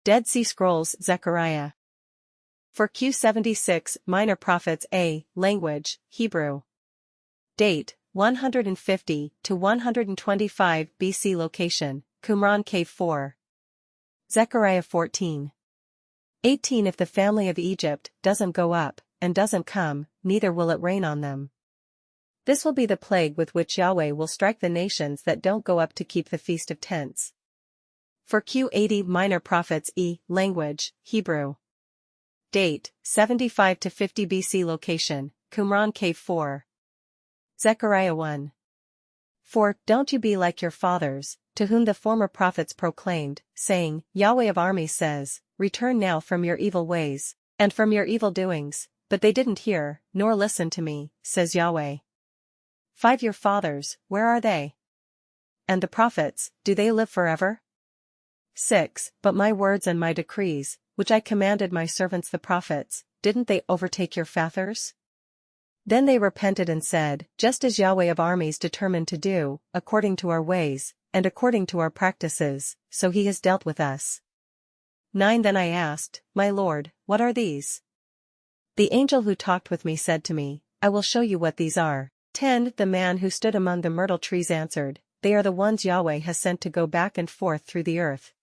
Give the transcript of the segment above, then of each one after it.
Dead Sea Scrolls Zechariah. For Q76 Minor Prophets A. Language, Hebrew. Date, 150 to 125 BC. Location, Qumran Cave 4. Zechariah 14. 18 If the family of Egypt doesn't go up, and doesn't come, neither will it rain on them. This will be the plague with which Yahweh will strike the nations that don't go up to keep the Feast of Tents. For Q80 Minor Prophets E. Language, Hebrew. Date, 75 to 50 BC. Location, Qumran Cave 4. Zechariah 1. For, don't you be like your fathers, to whom the former prophets proclaimed, saying, Yahweh of armies says, return now from your evil ways, and from your evil doings, but they didn't hear, nor listen to me, says Yahweh. 5 Your fathers, where are they? And the prophets, do they live forever? 6 But my words and my decrees, which I commanded my servants the prophets, didn't they overtake your fathers? Then they repented and said, just as Yahweh of armies determined to do, according to our ways, and according to our practices, so he has dealt with us. 9 Then I asked, my Lord, what are these? The angel who talked with me said to me, I will show you what these are. 10 The man who stood among the myrtle trees answered, they are the ones Yahweh has sent to go back and forth through the earth.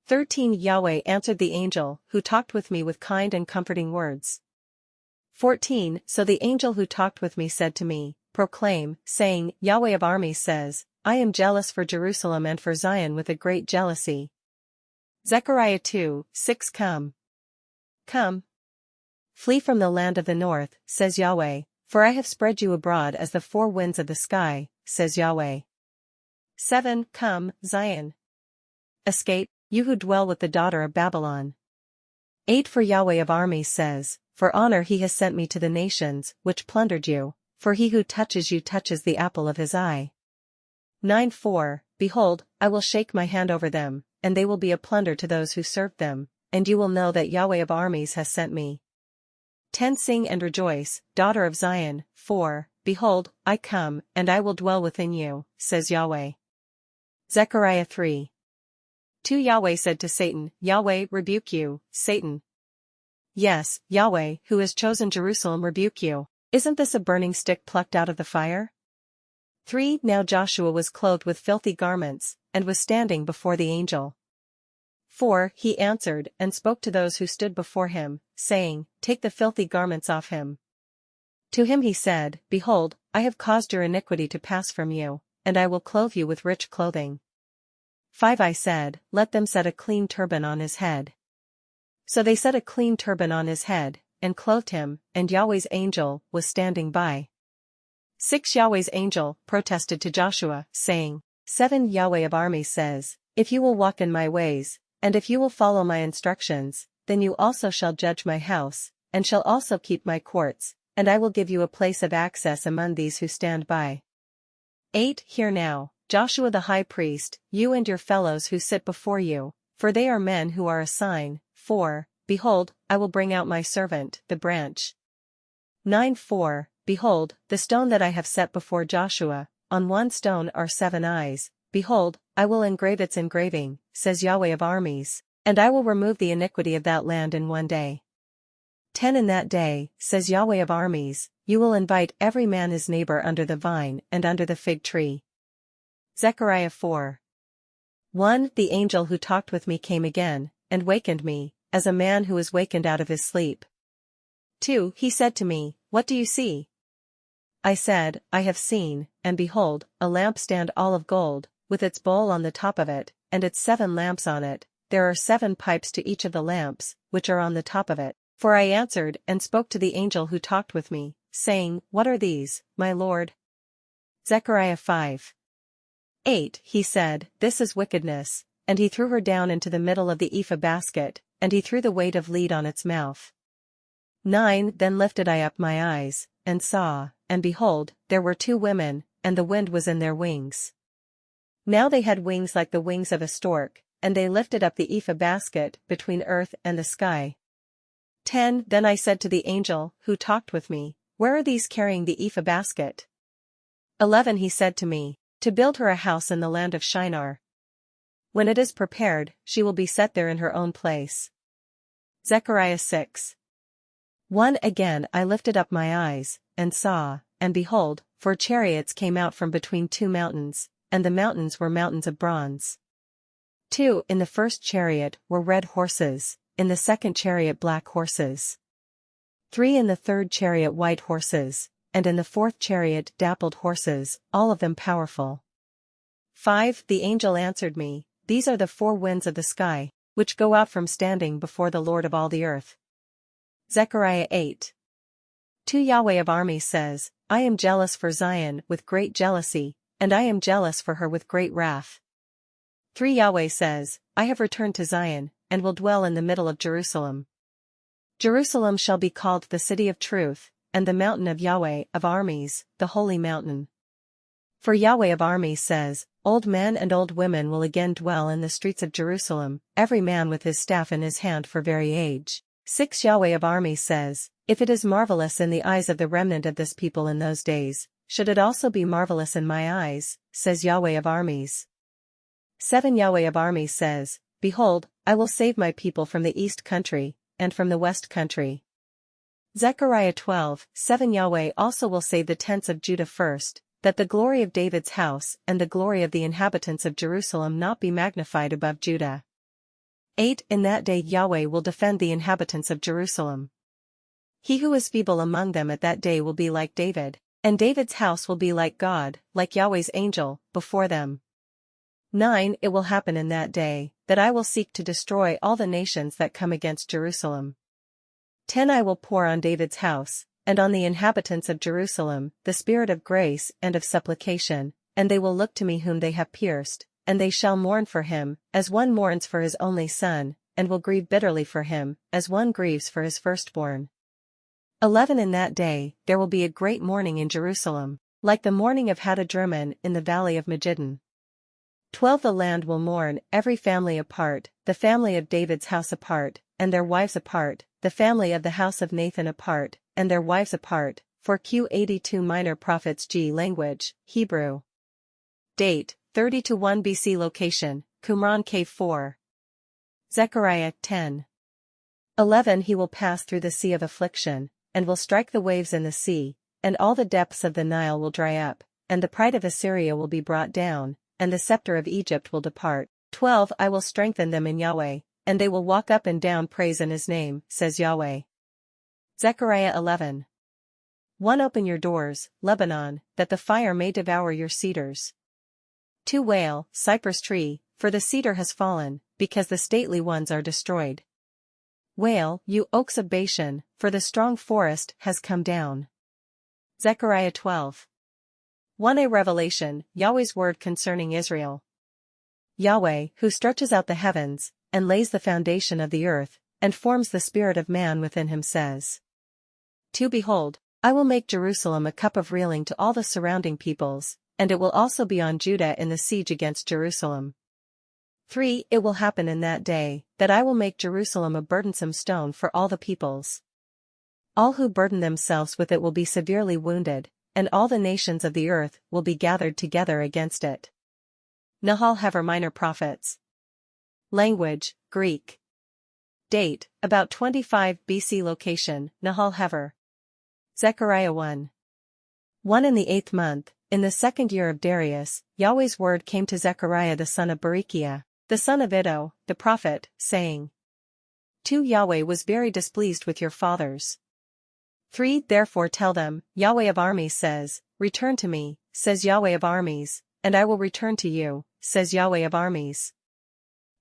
13 Yahweh answered the angel who talked with me with kind and comforting words. 14 So the angel who talked with me said to me, proclaim, saying, Yahweh of armies says, I am jealous for Jerusalem and for Zion with a great jealousy. Zechariah 2:6 Come. Come. Flee from the land of the north, says Yahweh, for I have spread you abroad as the four winds of the sky, says Yahweh. 7 Come, Zion. Escape, you who dwell with the daughter of Babylon. 8 For Yahweh of armies says, for honor he has sent me to the nations which plundered you, for he who touches you touches the apple of his eye. 9 For, behold, I will shake my hand over them, and they will be a plunder to those who served them, and you will know that Yahweh of armies has sent me. 10 Sing and rejoice, daughter of Zion, for, behold, I come, and I will dwell within you, says Yahweh. Zechariah 3. 2 Yahweh said to Satan, Yahweh rebuke you, Satan. Yes, Yahweh, who has chosen Jerusalem rebuke you. Isn't this a burning stick plucked out of the fire? 3 Now Joshua was clothed with filthy garments, and was standing before the angel. 4 He answered and spoke to those who stood before him, saying, Take the filthy garments off him. To him he said, Behold, I have caused your iniquity to pass from you, and I will clothe you with rich clothing. 5 I said, Let them set a clean turban on his head. So they set a clean turban on his head, and clothed him, and Yahweh's angel was standing by. 6 Yahweh's angel protested to Joshua, saying, 7 Yahweh of armies says, If you will walk in my ways, and if you will follow my instructions, then you also shall judge my house, and shall also keep my courts, and I will give you a place of access among these who stand by. 8 Hear now, Joshua the high priest, you and your fellows who sit before you, for they are men who are a sign, for, behold, I will bring out my servant, the branch. 9 For, behold, the stone that I have set before Joshua, on one stone are 7 eyes, behold, I will engrave its engraving, says Yahweh of armies, and I will remove the iniquity of that land in one day. 10 In that day, says Yahweh of armies, you will invite every man his neighbor under the vine and under the fig tree. Zechariah 4. 1 The angel who talked with me came again, and wakened me, as a man who is wakened out of his sleep. 2 He said to me, What do you see? I said, I have seen, and behold, a lampstand all of gold, with its bowl on the top of it, and its 7 lamps on it, there are 7 pipes to each of the lamps, which are on the top of it. For I answered and spoke to the angel who talked with me, saying, What are these, my Lord? Zechariah 5. 8 He said, This is wickedness, and he threw her down into the middle of the ephah basket, and he threw the weight of lead on its mouth. 9 Then lifted I up my eyes, and saw, and behold, there were 2 women, and the wind was in their wings. Now they had wings like the wings of a stork, and they lifted up the ephah basket between earth and the sky. 10 Then I said to the angel who talked with me, Where are these carrying the ephah basket? 11 He said to me, To build her a house in the land of Shinar. When it is prepared, she will be set there in her own place. Zechariah 6. 1 Again I lifted up my eyes, and saw, and behold, 4 chariots came out from between 2 mountains, and the mountains were mountains of bronze. 2 In the first chariot were red horses, in the second chariot black horses. 3 In the third chariot white horses, and in the fourth chariot dappled horses, all of them powerful. 5 The angel answered me, These are the 4 winds of the sky, which go out from standing before the Lord of all the earth. Zechariah 8. 2 Yahweh of armies says, I am jealous for Zion with great jealousy, and I am jealous for her with great wrath. 3 Yahweh says, I have returned to Zion, and will dwell in the middle of Jerusalem. Jerusalem shall be called the city of truth, and the mountain of Yahweh of armies, the holy mountain. For Yahweh of armies says, Old men and old women will again dwell in the streets of Jerusalem, every man with his staff in his hand for very age. 6 Yahweh of armies says, If it is marvelous in the eyes of the remnant of this people in those days, should it also be marvelous in my eyes, says Yahweh of armies. 7 Yahweh of armies says, Behold, I will save my people from the east country, and from the west country. Zechariah 12, 7 Yahweh also will save the tents of Judah first, that the glory of David's house and the glory of the inhabitants of Jerusalem not be magnified above Judah. 8 In that day Yahweh will defend the inhabitants of Jerusalem. He who is feeble among them at that day will be like David, and David's house will be like God, like Yahweh's angel, before them. 9 It will happen in that day, that I will seek to destroy all the nations that come against Jerusalem. 10 I will pour on David's house, and on the inhabitants of Jerusalem, the spirit of grace and of supplication, and they will look to me whom they have pierced, and they shall mourn for him, as one mourns for his only son, and will grieve bitterly for him, as one grieves for his firstborn. 11 In that day, there will be a great mourning in Jerusalem, like the mourning of Hadadrimmon in the valley of Megiddon. 12 The land will mourn, every family apart, the family of David's house apart, and their wives apart, the family of the house of Nathan apart, and their wives apart, for Q82 Minor Prophets G Language, Hebrew. Date, 30-1 BC Location, Qumran Cave 4. Zechariah 10. 11 He will pass through the sea of affliction, and will strike the waves in the sea, and all the depths of the Nile will dry up, and the pride of Assyria will be brought down, and the scepter of Egypt will depart. 12 I will strengthen them in Yahweh, and they will walk up and down praise in his name, says Yahweh. Zechariah 11. 1 Open your doors, Lebanon, that the fire may devour your cedars. 2 Wail, cypress tree, for the cedar has fallen, because the stately ones are destroyed. Wail, you oaks of Bashan, for the strong forest has come down. Zechariah 12. 1 A revelation, Yahweh's word concerning Israel. Yahweh, who stretches out the heavens, and lays the foundation of the earth, and forms the spirit of man within him says. 2 Behold, I will make Jerusalem a cup of reeling to all the surrounding peoples, and it will also be on Judah in the siege against Jerusalem. 3 It will happen in that day, that I will make Jerusalem a burdensome stone for all the peoples. All who burden themselves with it will be severely wounded, and all the nations of the earth will be gathered together against it. Nahal Hever Minor Prophets. Language, Greek. Date, about 25 BC Location, Nahal Hever. Zechariah 1. 1 In the 8th month, in the 2nd year of Darius, Yahweh's word came to Zechariah the son of Berechiah, the son of Iddo, the prophet, saying. 2 Yahweh was very displeased with your fathers. 3 Therefore tell them, Yahweh of armies says, Return to me, says Yahweh of armies, and I will return to you, says Yahweh of armies.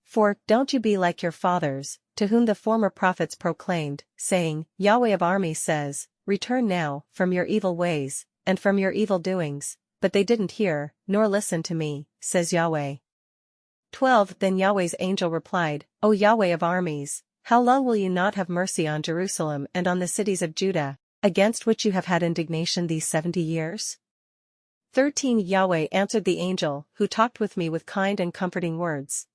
4 Don't you be like your fathers, to whom the former prophets proclaimed, saying, Yahweh of armies says, Return now, from your evil ways, and from your evil doings, but they didn't hear, nor listen to me, says Yahweh. 12 Then Yahweh's angel replied, O Yahweh of armies, how long will you not have mercy on Jerusalem and on the cities of Judah, against which you have had indignation these 70 years? 13 Yahweh answered the angel, who talked with me with kind and comforting words.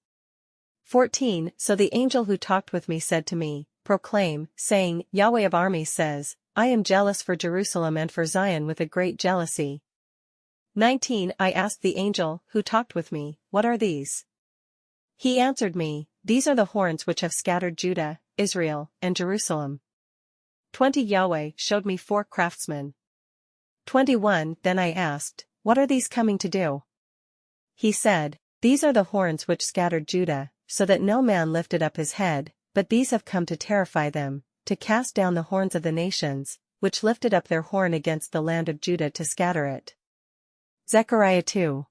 14 So the angel who talked with me said to me, Proclaim, saying, Yahweh of armies says, I am jealous for Jerusalem and for Zion with a great jealousy. 19 I asked the angel, who talked with me, What are these? He answered me, These are the horns which have scattered Judah, Israel, and Jerusalem. 20 Yahweh showed me 4 craftsmen. 21 Then I asked, What are these coming to do? He said, These are the horns which scattered Judah, so that no man lifted up his head, but these have come to terrify them, to cast down the horns of the nations, which lifted up their horn against the land of Judah to scatter it. Zechariah 2.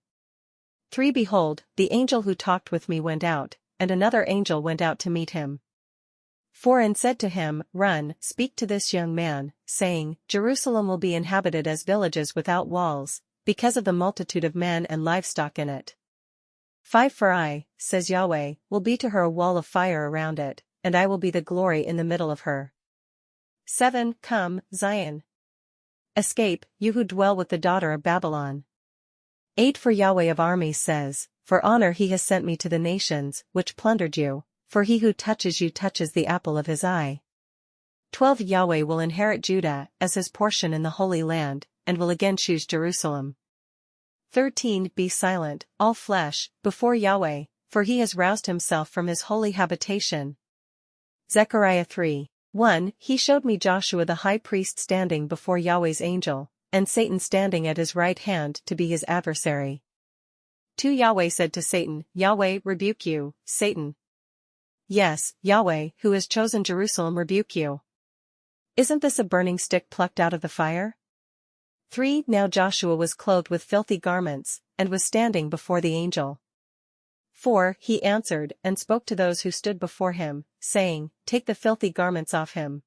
3 Behold, the angel who talked with me went out, and another angel went out to meet him. 4 And said to him, Run, speak to this young man, saying, Jerusalem will be inhabited as villages without walls, because of the multitude of men and livestock in it. 5 For I, says Yahweh, will be to her a wall of fire around it, and I will be the glory in the middle of her. 7 Come, Zion. Escape, you who dwell with the daughter of Babylon. 8 For Yahweh of armies says, For honor he has sent me to the nations, which plundered you, for he who touches you touches the apple of his eye. 12 Yahweh will inherit Judah as his portion in the Holy Land, and will again choose Jerusalem. 13 Be silent, all flesh, before Yahweh, for he has roused himself from his holy habitation. Zechariah 3. 1 He showed me Joshua the high priest standing before Yahweh's angel, and Satan standing at his right hand to be his adversary. 2 Yahweh said to Satan, Yahweh rebuke you, Satan. Yes, Yahweh, who has chosen Jerusalem rebuke you. Isn't this a burning stick plucked out of the fire? 3 Now Joshua was clothed with filthy garments, and was standing before the angel. 4 He answered and spoke to those who stood before him, saying, Take the filthy garments off him.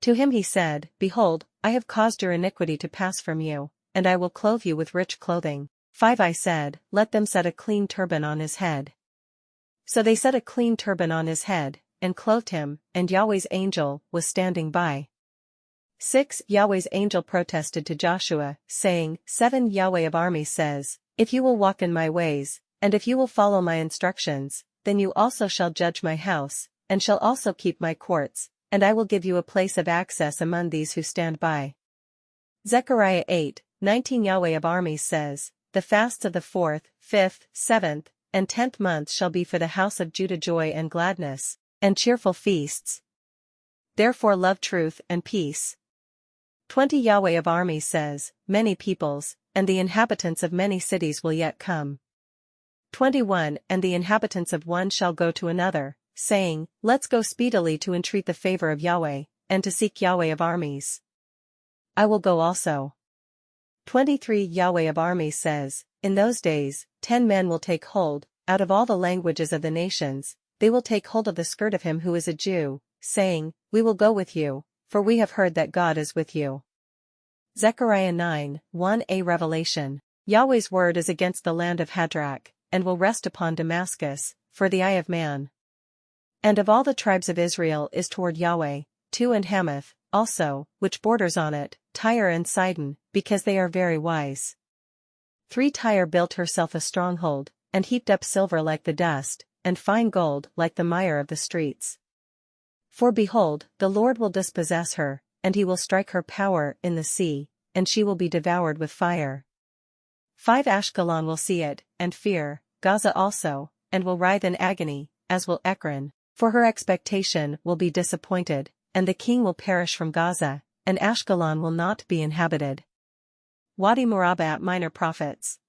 To him he said, Behold, I have caused your iniquity to pass from you, and I will clothe you with rich clothing. 5 I said, Let them set a clean turban on his head. So they set a clean turban on his head, and clothed him, and Yahweh's angel was standing by. 6 Yahweh's angel protested to Joshua, saying, 7 Yahweh of armies says, If you will walk in my ways, and if you will follow my instructions, then you also shall judge my house, and shall also keep my courts, and I will give you a place of access among these who stand by. Zechariah 8, 19 Yahweh of armies says, The fasts of the 4th, 5th, 7th, and 10th month shall be for the house of Judah joy and gladness, and cheerful feasts. Therefore love truth and peace. 20 Yahweh of armies says, Many peoples, and the inhabitants of many cities will yet come. 21 And the inhabitants of one shall go to another, saying, Let's go speedily to entreat the favor of Yahweh, and to seek Yahweh of armies. I will go also. 23 Yahweh of armies says, In those days, 10 men will take hold, out of all the languages of the nations, they will take hold of the skirt of him who is a Jew, saying, We will go with you, for we have heard that God is with you. Zechariah 9, 1 A revelation. Yahweh's word is against the land of Hadrach, and will rest upon Damascus, for the eye of man. And of all the tribes of Israel is toward Yahweh, 2 And Hamath, also, which borders on it, Tyre and Sidon, because they are very wise. 3 Tyre built herself a stronghold, and heaped up silver like the dust, and fine gold like the mire of the streets. For behold, the Lord will dispossess her, and he will strike her power in the sea, and she will be devoured with fire. 5 Ashkelon will see it, and fear, Gaza also, and will writhe in agony, as will Ekron, for her expectation will be disappointed, and the king will perish from Gaza, and Ashkelon will not be inhabited. Wadimuraba'at Minor Prophets.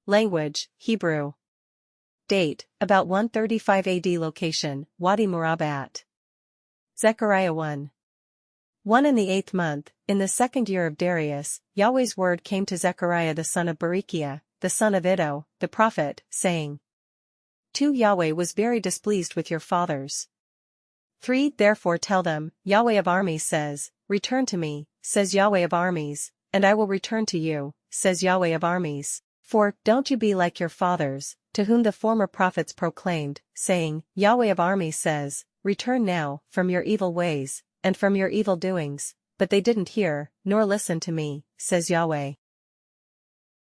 Language, Hebrew. Date, about 135 AD. Location, Wadimuraba'at. Zechariah 1. 1 In the 8th month, in the 2nd year of Darius, Yahweh's word came to Zechariah the son of Berechiah, the son of Iddo, the prophet, saying, 2 Yahweh was very displeased with your fathers. 3 Therefore tell them, Yahweh of armies says, Return to me, says Yahweh of armies, and I will return to you, says Yahweh of armies. 4 Don't you be like your fathers, to whom the former prophets proclaimed, saying, Yahweh of armies says, Return now from your evil ways, and from your evil doings, but they didn't hear, nor listen to me, says Yahweh.